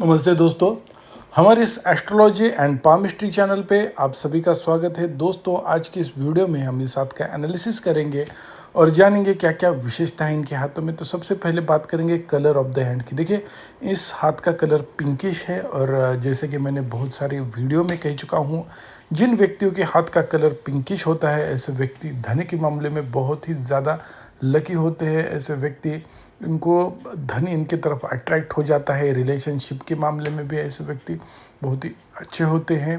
नमस्ते दोस्तों। हमारे इस एस्ट्रोलॉजी एंड पामिस्ट्री चैनल पे आप सभी का स्वागत है। दोस्तों, आज की इस वीडियो में हम इस हाथ का एनालिसिस करेंगे और जानेंगे क्या क्या विशेषताएं इनके हाथों में। तो सबसे पहले बात करेंगे कलर ऑफ द हैंड की। देखिए, इस हाथ का कलर पिंकिश है और जैसे कि मैंने बहुत सारी वीडियो में कह चुका हूँ, जिन व्यक्तियों के हाथ का कलर पिंकिश होता है ऐसे व्यक्ति धन के मामले में बहुत ही ज़्यादा लकी होते हैं। ऐसे व्यक्ति, इनको धन इनके तरफ अट्रैक्ट हो जाता है। रिलेशनशिप के मामले में भी ऐसे व्यक्ति बहुत ही अच्छे होते हैं।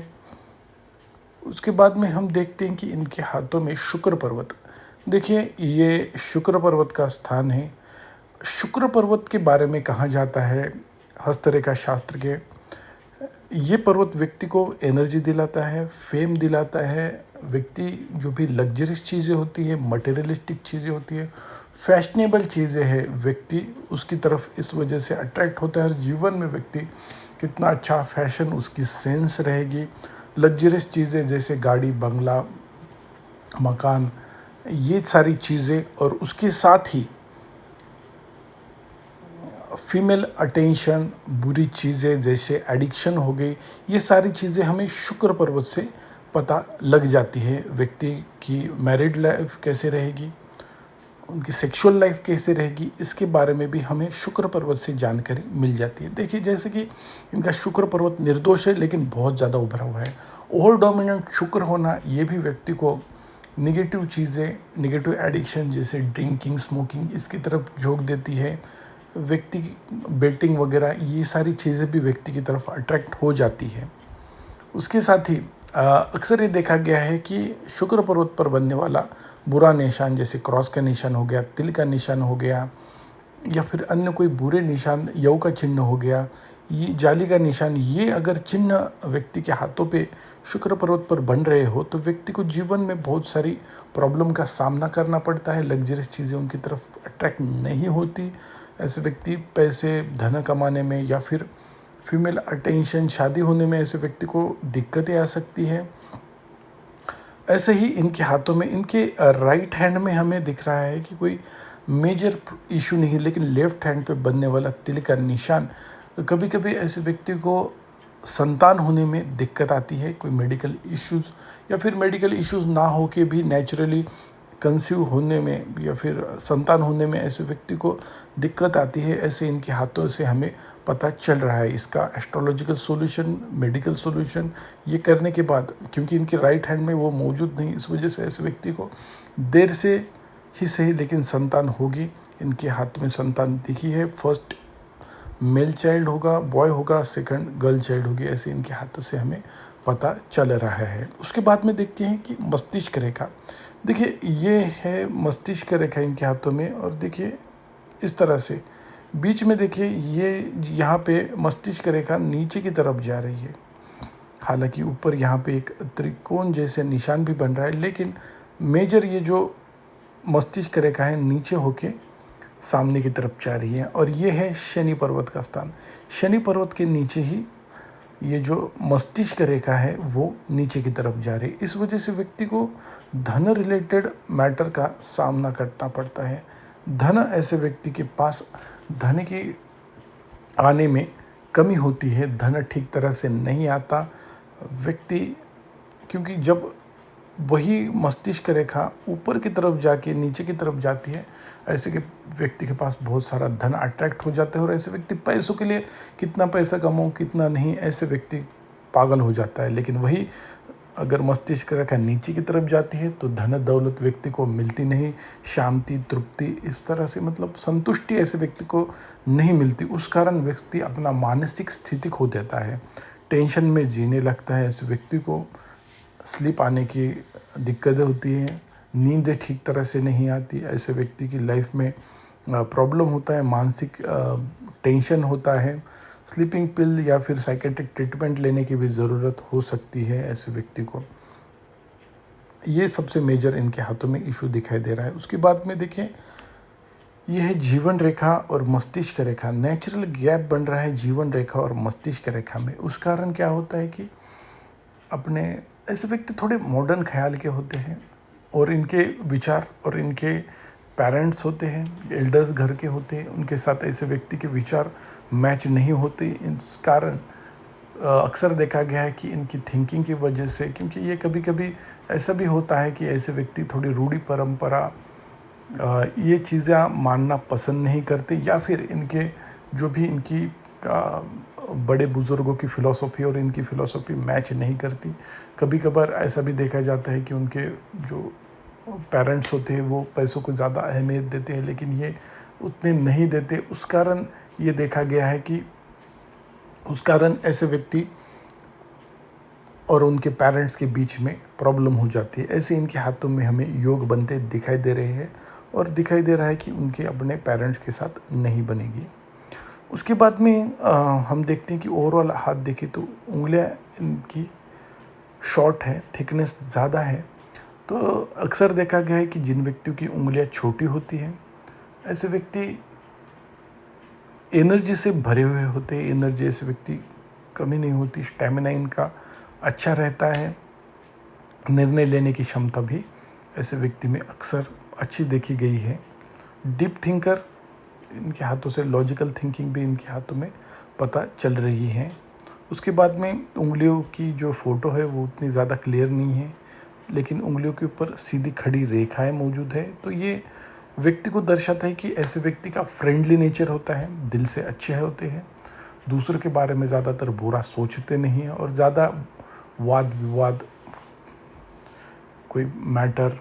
उसके बाद में हम देखते हैं कि इनके हाथों में शुक्र पर्वत। देखिए, ये शुक्र पर्वत का स्थान है। शुक्र पर्वत के बारे में कहा जाता है हस्तरेखा शास्त्र के, ये पर्वत व्यक्ति को एनर्जी दिलाता है, फेम दिलाता है। व्यक्ति जो भी लग्जरियस चीज़ें होती है, मटेरियलिस्टिक चीज़ें होती है, फैशनेबल चीज़ें हैं, व्यक्ति उसकी तरफ इस वजह से अट्रैक्ट होता है। जीवन में व्यक्ति कितना अच्छा फैशन, उसकी सेंस रहेगी। लग्जरियस चीज़ें जैसे गाड़ी, बंगला, मकान, ये सारी चीज़ें, और उसके साथ ही फीमेल अटेंशन, बुरी चीज़ें जैसे एडिक्शन हो गई, ये सारी चीज़ें हमें शुक्र पर्वत से पता लग जाती है। व्यक्ति की मैरिड लाइफ कैसे रहेगी, उनकी सेक्सुअल लाइफ कैसे रहेगी, इसके बारे में भी हमें शुक्र पर्वत से जानकारी मिल जाती है। देखिए, जैसे कि इनका शुक्र पर्वत निर्दोष है लेकिन बहुत ज़्यादा उभरा हुआ है। ओवर डोमिनेंट शुक्र होना ये भी व्यक्ति को निगेटिव चीज़ें, निगेटिव एडिक्शन जैसे ड्रिंकिंग, स्मोकिंग, इसकी तरफ झोंक देती है। व्यक्ति की बेटिंग वगैरह, ये सारी चीज़ें भी व्यक्ति की तरफ अट्रैक्ट हो जाती है। उसके साथ ही अक्सर ये देखा गया है कि शुक्र पर्वत पर बनने वाला बुरा निशान, जैसे क्रॉस का निशान हो गया, तिल का निशान हो गया, या फिर अन्य कोई बुरे निशान, यव का चिन्ह हो गया, ये जाली का निशान, ये अगर चिन्ह व्यक्ति के हाथों पे शुक्र पर्वत पर बन रहे हो तो व्यक्ति को जीवन में बहुत सारी प्रॉब्लम का सामना करना पड़ता है। लग्जरियस चीज़ें उनकी तरफ अट्रैक्ट नहीं होती। ऐसे व्यक्ति पैसे, धन कमाने में या फिर फीमेल अटेंशन, शादी होने में ऐसे व्यक्ति को दिक्कतें आ सकती है। ऐसे ही इनके हाथों में, इनके राइट हैंड में हमें दिख रहा है कि कोई मेजर इशू नहीं, लेकिन लेफ्ट हैंड पे बनने वाला तिल का निशान, कभी कभी ऐसे व्यक्ति को संतान होने में दिक्कत आती है। कोई मेडिकल इश्यूज़, या फिर मेडिकल इश्यूज़ ना हो के भी नेचुरली कंसीव होने में या फिर संतान होने में ऐसे व्यक्ति को दिक्कत आती है। ऐसे इनके हाथों से हमें पता चल रहा है। इसका एस्ट्रोलॉजिकल सॉल्यूशन, मेडिकल सॉल्यूशन ये करने के बाद, क्योंकि इनके राइट हैंड में वो मौजूद नहीं, इस वजह से ऐसे व्यक्ति को देर से ही सही लेकिन संतान होगी। इनके हाथ में संतान दिखी है। फर्स्ट मेल चाइल्ड होगा, बॉय होगा, सेकंड गर्ल चाइल्ड होगी, ऐसे इनके हाथों से हमें पता चल रहा है। उसके बाद में देखते हैं कि मस्तिष्क रेखा। देखिए, ये है मस्तिष्क रेखा इनके हाथों में, और देखिए इस तरह से बीच में देखिए, ये यहाँ पे मस्तिष्क रेखा नीचे की तरफ जा रही है। हालांकि ऊपर यहाँ पे एक त्रिकोण जैसे निशान भी बन रहा है, लेकिन मेजर ये जो मस्तिष्क रेखा है नीचे होके सामने की तरफ जा रही है। और ये है शनि पर्वत का स्थान। शनि पर्वत के नीचे ही ये जो मस्तिष्क रेखा है वो नीचे की तरफ जा रही है। इस वजह से व्यक्ति को धन रिलेटेड मैटर का सामना करना पड़ता है। धन, ऐसे व्यक्ति के पास धन की आने में कमी होती है, धन ठीक तरह से नहीं आता व्यक्ति, क्योंकि जब वही मस्तिष्क रेखा ऊपर की तरफ जाके नीचे की तरफ जाती है, ऐसे के व्यक्ति के पास बहुत सारा धन अट्रैक्ट हो जाता है। और ऐसे व्यक्ति पैसों के लिए कितना पैसा कमाऊँ कितना नहीं, ऐसे व्यक्ति पागल हो जाता है। लेकिन वही अगर मस्तिष्क रेखा नीचे की तरफ जाती है तो धन दौलत व्यक्ति को मिलती नहीं, शांति, तृप्ति, इस तरह से मतलब संतुष्टि ऐसे व्यक्ति को नहीं मिलती। उस कारण व्यक्ति अपना मानसिक स्थिति खो देता है, टेंशन में जीने लगता है। ऐसे व्यक्ति को स्लीप आने की दिक्कतें होती हैं, नींद ठीक तरह से नहीं आती। ऐसे व्यक्ति की लाइफ में प्रॉब्लम होता है, मानसिक टेंशन होता है। स्लीपिंग पिल या फिर साइकेट्रिक ट्रीटमेंट लेने की भी ज़रूरत हो सकती है ऐसे व्यक्ति को। ये सबसे मेजर इनके हाथों में इशू दिखाई दे रहा है। उसके बाद में देखें, यह है जीवन रेखा और मस्तिष्क रेखा। नेचुरल गैप बन रहा है जीवन रेखा और मस्तिष्क रेखा में। उस कारण क्या होता है कि अपने ऐसे व्यक्ति थोड़े मॉडर्न ख्याल के होते हैं, और इनके विचार और इनके पेरेंट्स होते हैं, एल्डर्स घर के होते हैं, उनके साथ ऐसे व्यक्ति के विचार मैच नहीं होते। इस कारण अक्सर देखा गया है कि इनकी थिंकिंग की वजह से, क्योंकि ये कभी कभी ऐसा भी होता है कि ऐसे व्यक्ति थोड़ी रूढ़ी परंपरा ये चीज़ें मानना पसंद नहीं करते, या फिर इनके जो भी इनकी बड़े बुज़ुर्गों की फ़िलॉसफी और इनकी फ़िलॉसफी मैच नहीं करती। कभी कभार ऐसा भी देखा जाता है कि उनके जो पेरेंट्स होते हैं वो पैसों को ज़्यादा अहमियत देते हैं, लेकिन ये उतने नहीं देते। उस कारण ये देखा गया है कि उस कारण ऐसे व्यक्ति और उनके पेरेंट्स के बीच में प्रॉब्लम हो जाती है। ऐसे इनके हाथों में हमें योग बनते दिखाई दे रहे हैं, और दिखाई दे रहा है कि उनके अपने पेरेंट्स के साथ नहीं बनेगी। उसके बाद में हम देखते हैं कि ओवरऑल हाथ देखें तो उंगलियां इनकी शॉर्ट है, थिकनेस ज़्यादा है। तो अक्सर देखा गया है कि जिन व्यक्तियों की उंगलियां छोटी होती हैं, ऐसे व्यक्ति एनर्जी से भरे हुए होते हैं। एनर्जी ऐसे व्यक्ति कमी नहीं होती, स्टैमिना इनका अच्छा रहता है। निर्णय लेने की क्षमता भी ऐसे व्यक्ति में अक्सर अच्छी देखी गई है। डीप थिंकर इनके हाथों से, लॉजिकल थिंकिंग भी इनके हाथों में पता चल रही है। उसके बाद में उंगलियों की जो फ़ोटो है वो उतनी ज़्यादा क्लियर नहीं है, लेकिन उंगलियों के ऊपर सीधी खड़ी रेखाएं मौजूद है। तो ये व्यक्ति को दर्शाता है कि ऐसे व्यक्ति का फ्रेंडली नेचर होता है, दिल से अच्छे होते हैं, दूसरों के बारे में ज़्यादातर बुरा सोचते नहीं हैं, और ज़्यादा वाद विवाद, कोई मैटर,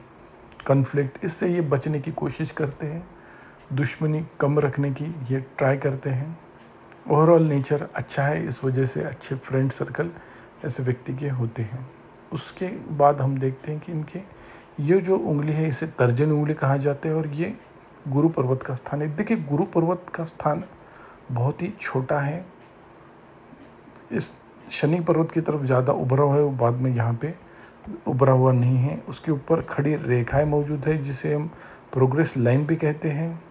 कन्फ्लिक्ट, इससे ये बचने की कोशिश करते हैं। दुश्मनी कम रखने की ये ट्राई करते हैं। ओवरऑल नेचर अच्छा है, इस वजह से अच्छे फ्रेंड सर्कल ऐसे व्यक्ति के होते हैं। उसके बाद हम देखते हैं कि इनके ये जो उंगली है इसे तर्जनी उंगली कहा जाता है, और ये गुरु पर्वत का स्थान है। देखिए, गुरु पर्वत का स्थान बहुत ही छोटा है, इस शनि पर्वत की तरफ ज़्यादा उभरा हुआ है, वो बाद में यहाँ पे उभरा हुआ नहीं है। उसके ऊपर खड़ी रेखाएं मौजूद है, जिसे हम प्रोग्रेस लाइन भी कहते हैं,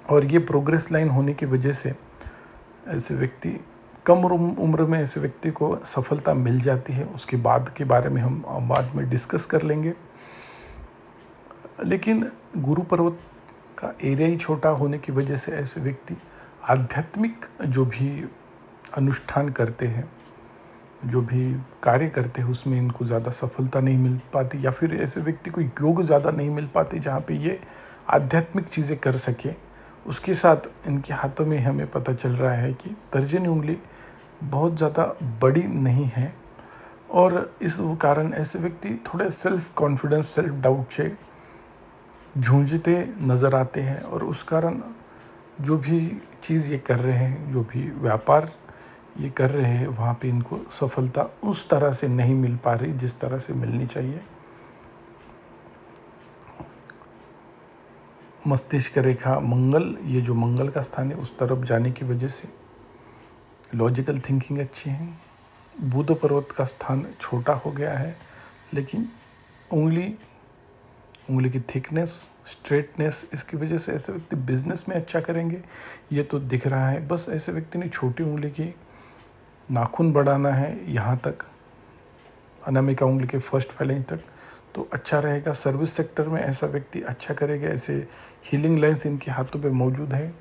और ये प्रोग्रेस लाइन होने की वजह से ऐसे व्यक्ति कम उम्र में ऐसे व्यक्ति को सफलता मिल जाती है। उसके बाद के बारे में हम बाद में डिस्कस कर लेंगे। लेकिन गुरु पर्वत का एरिया ही छोटा होने की वजह से ऐसे व्यक्ति आध्यात्मिक जो भी अनुष्ठान करते हैं, जो भी कार्य करते हैं, उसमें इनको ज़्यादा सफलता नहीं मिल पाती, या फिर ऐसे व्यक्ति को योग ज़्यादा नहीं मिल पाते जहाँ पे ये आध्यात्मिक चीज़ें कर सके। उसके साथ इनके हाथों में हमें पता चल रहा है कि तर्जनी उंगली बहुत ज़्यादा बड़ी नहीं है, और इस कारण ऐसे व्यक्ति थोड़े सेल्फ कॉन्फिडेंस, सेल्फ डाउट से जूझते नज़र आते हैं। और उस कारण जो भी चीज़ ये कर रहे हैं, जो भी व्यापार ये कर रहे हैं, वहाँ पे इनको सफलता उस तरह से नहीं मिल पा रही जिस तरह से मिलनी चाहिए। मस्तिष्क रेखा मंगल, ये जो मंगल का स्थान है उस तरफ जाने की वजह से लॉजिकल थिंकिंग अच्छी है। बुध पर्वत का स्थान छोटा हो गया है, लेकिन उंगली की थिकनेस, स्ट्रेटनेस, इसकी वजह से ऐसे व्यक्ति बिजनेस में अच्छा करेंगे, ये तो दिख रहा है। बस ऐसे व्यक्ति ने छोटी उंगली की नाखून बढ़ाना है यहाँ तक, अनामिका उंगली के फर्स्ट फैलेंज तक, तो अच्छा रहेगा। सर्विस सेक्टर में ऐसा व्यक्ति अच्छा करेगा। ऐसे हीलिंग लाइन्स इनके हाथों पे मौजूद है।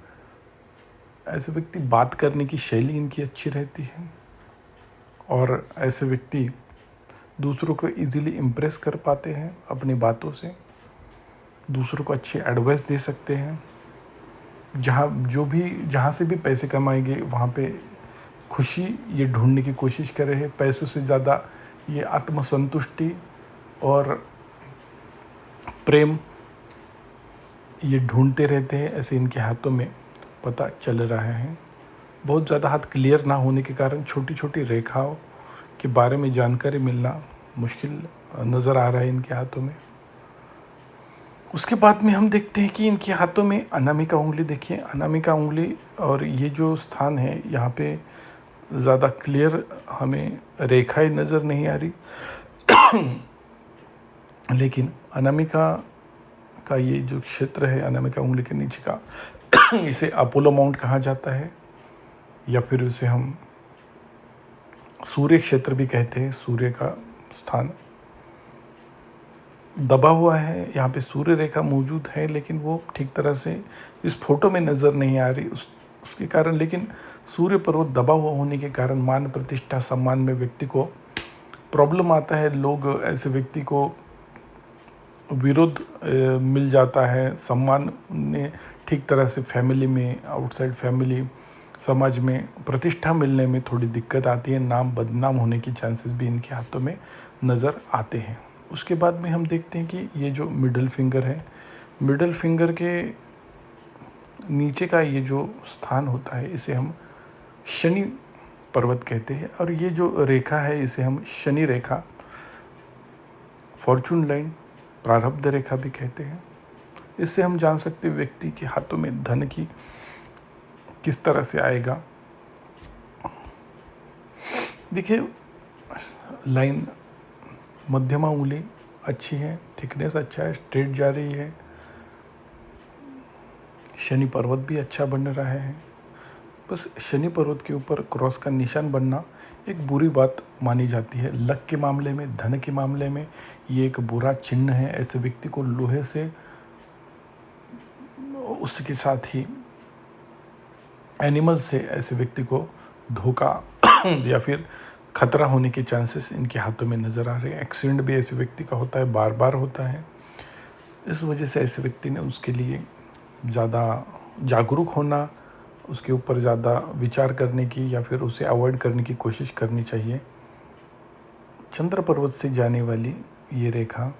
ऐसे व्यक्ति बात करने की शैली इनकी अच्छी रहती है, और ऐसे व्यक्ति दूसरों को इजीली इम्प्रेस कर पाते हैं अपनी बातों से, दूसरों को अच्छी एडवाइस दे सकते हैं। जहाँ से भी पैसे कमाएंगे वहाँ पे खुशी ये ढूंढने की कोशिश कर रहे हैं। पैसों से ज़्यादा ये आत्मसंतुष्टि और प्रेम ये ढूंढते रहते हैं, ऐसे इनके हाथों में पता चल रहा है। बहुत ज़्यादा हाथ क्लियर ना होने के कारण छोटी छोटी रेखाओं के बारे में जानकारी मिलना मुश्किल नज़र आ रहा है इनके हाथों में। उसके बाद में हम देखते हैं कि इनके हाथों में अनामिका उंगली, देखिए अनामिका उंगली, और ये जो स्थान है यहाँ पे ज़्यादा क्लियर हमें रेखाएं नज़र नहीं आ रही, लेकिन अनामिका का ये जो क्षेत्र है, अनामिका उंगली के नीचे का, इसे अपोलो माउंट कहा जाता है, या फिर इसे हम सूर्य क्षेत्र भी कहते हैं, सूर्य का स्थान। दबा हुआ है, यहाँ पे सूर्य रेखा मौजूद है लेकिन वो ठीक तरह से इस फोटो में नज़र नहीं आ रही उसके कारण। लेकिन सूर्य पर्वत दबा हुआ होने के कारण मान प्रतिष्ठा सम्मान में व्यक्ति को प्रॉब्लम आता है। लोग ऐसे व्यक्ति को विरोध मिल जाता है, सम्मान ने ठीक तरह से फैमिली में, आउटसाइड फैमिली, समाज में प्रतिष्ठा मिलने में थोड़ी दिक्कत आती है। नाम बदनाम होने की चांसेस भी इनके हाथों में नज़र आते हैं। उसके बाद में हम देखते हैं कि ये जो मिडल फिंगर है, मिडल फिंगर के नीचे का ये जो स्थान होता है इसे हम शनि पर्वत कहते हैं। और ये जो रेखा है इसे हम शनि रेखा, फॉर्चून लाइन, प्रारब्ध रेखा भी कहते हैं। इससे हम जान सकते हैं व्यक्ति के हाथों में धन की किस तरह से आएगा। देखिए, लाइन मध्यमा उंगली अच्छी है, थिकनेस अच्छा है, स्ट्रेट जा रही है, शनि पर्वत भी अच्छा बन रहा है। बस शनि पर्वत के ऊपर क्रॉस का निशान बनना एक बुरी बात मानी जाती है। लक के मामले में, धन के मामले में ये एक बुरा चिन्ह है। ऐसे व्यक्ति को लोहे से, उसके साथ ही एनिमल से ऐसे व्यक्ति को धोखा या फिर खतरा होने के चांसेस इनके हाथों में नज़र आ रहे हैं। एक्सीडेंट भी ऐसे व्यक्ति का होता है, बार बार होता है। इस वजह से ऐसे व्यक्ति ने उसके लिए ज़्यादा जागरूक होना, उसके ऊपर ज़्यादा विचार करने की या फिर उसे अवॉइड करने की कोशिश करनी चाहिए। चंद्र पर्वत से जाने वाली ये रेखा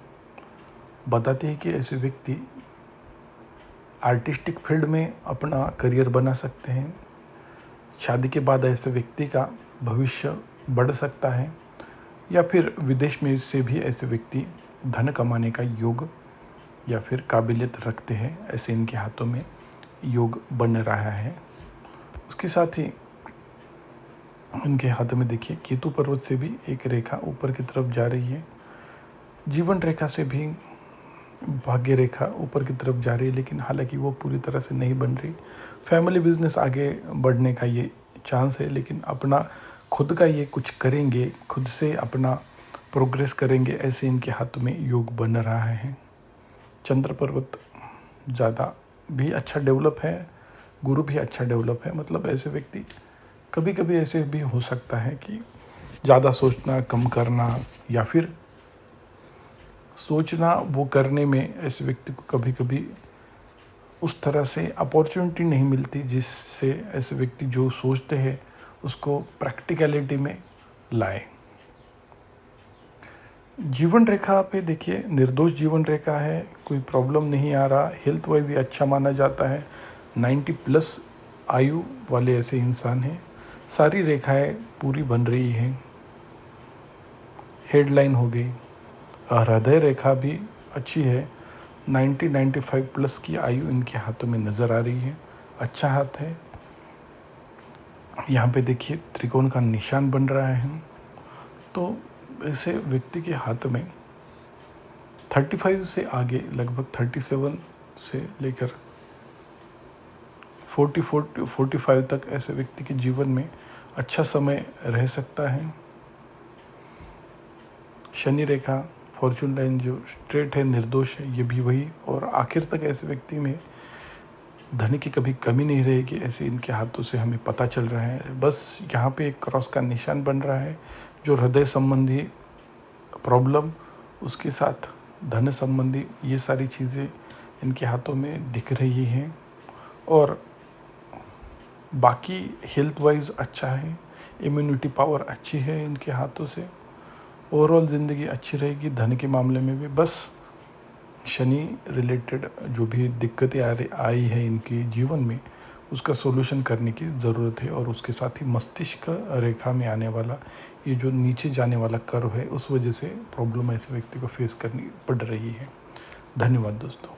बताती है कि ऐसे व्यक्ति आर्टिस्टिक फील्ड में अपना करियर बना सकते हैं। शादी के बाद ऐसे व्यक्ति का भविष्य बढ़ सकता है या फिर विदेश में से भी ऐसे व्यक्ति धन कमाने का योग या फिर काबिलियत रखते हैं। ऐसे इनके हाथों में योग बन रहा है। उसके साथ ही इनके हाथों में देखिए केतु पर्वत से भी एक रेखा ऊपर की तरफ जा रही है। जीवन रेखा से भी भाग्य रेखा ऊपर की तरफ जा रही है, लेकिन हालांकि वो पूरी तरह से नहीं बन रही। फैमिली बिजनेस आगे बढ़ने का ये चांस है, लेकिन अपना खुद का ये कुछ करेंगे, खुद से अपना प्रोग्रेस करेंगे, ऐसे इनके हाथों में योग बन रहा है। चंद्र पर्वत ज़्यादा भी अच्छा डेवलप है, गुरु भी अच्छा डेवलप है। मतलब ऐसे व्यक्ति कभी कभी ऐसे भी हो सकता है कि ज़्यादा सोचना, कम करना या फिर सोचना वो करने में ऐसे व्यक्ति को कभी कभी उस तरह से अपॉर्चुनिटी नहीं मिलती जिससे ऐसे व्यक्ति जो सोचते हैं उसको प्रैक्टिकलिटी में लाए। जीवन रेखा पे देखिए निर्दोष जीवन रेखा है, कोई प्रॉब्लम नहीं आ रहा, हेल्थ वाइज ये अच्छा माना जाता है। 90+ आयु वाले ऐसे इंसान हैं। सारी रेखाएं पूरी बन रही हैं। हेडलाइन हो गई, हृदय रेखा भी अच्छी है। 90-95+ की आयु इनके हाथों में नज़र आ रही है, अच्छा हाथ है। यहाँ पे देखिए त्रिकोण का निशान बन रहा है। तो ऐसे व्यक्ति के हाथ में 35 से आगे लगभग 37 से लेकर 45 तक ऐसे व्यक्ति के जीवन में अच्छा समय रह सकता है। शनि रेखा, फॉर्चून लाइन जो स्ट्रेट है, निर्दोष है, ये भी वही। और आखिर तक ऐसे व्यक्ति में धन की कभी कमी नहीं रहेगी, ऐसे इनके हाथों से हमें पता चल रहा है। बस यहाँ पे एक क्रॉस का निशान बन रहा है। जो हृदय संबंधी प्रॉब्लम, उसके साथ धन संबंधी ये सारी चीज़ें इनके हाथों में दिख रही हैं। और बाकी हेल्थ वाइज अच्छा है, इम्यूनिटी पावर अच्छी है इनके हाथों से। ओवरऑल ज़िंदगी अच्छी रहेगी। धन के मामले में भी बस शनि रिलेटेड जो भी दिक्कतें आई है इनके जीवन में, उसका सोल्यूशन करने की ज़रूरत है। और उसके साथ ही मस्तिष्क रेखा में आने वाला ये जो नीचे जाने वाला कर्व है, उस वजह से प्रॉब्लम ऐसे व्यक्ति को फेस करनी पड़ रही है। धन्यवाद दोस्तों।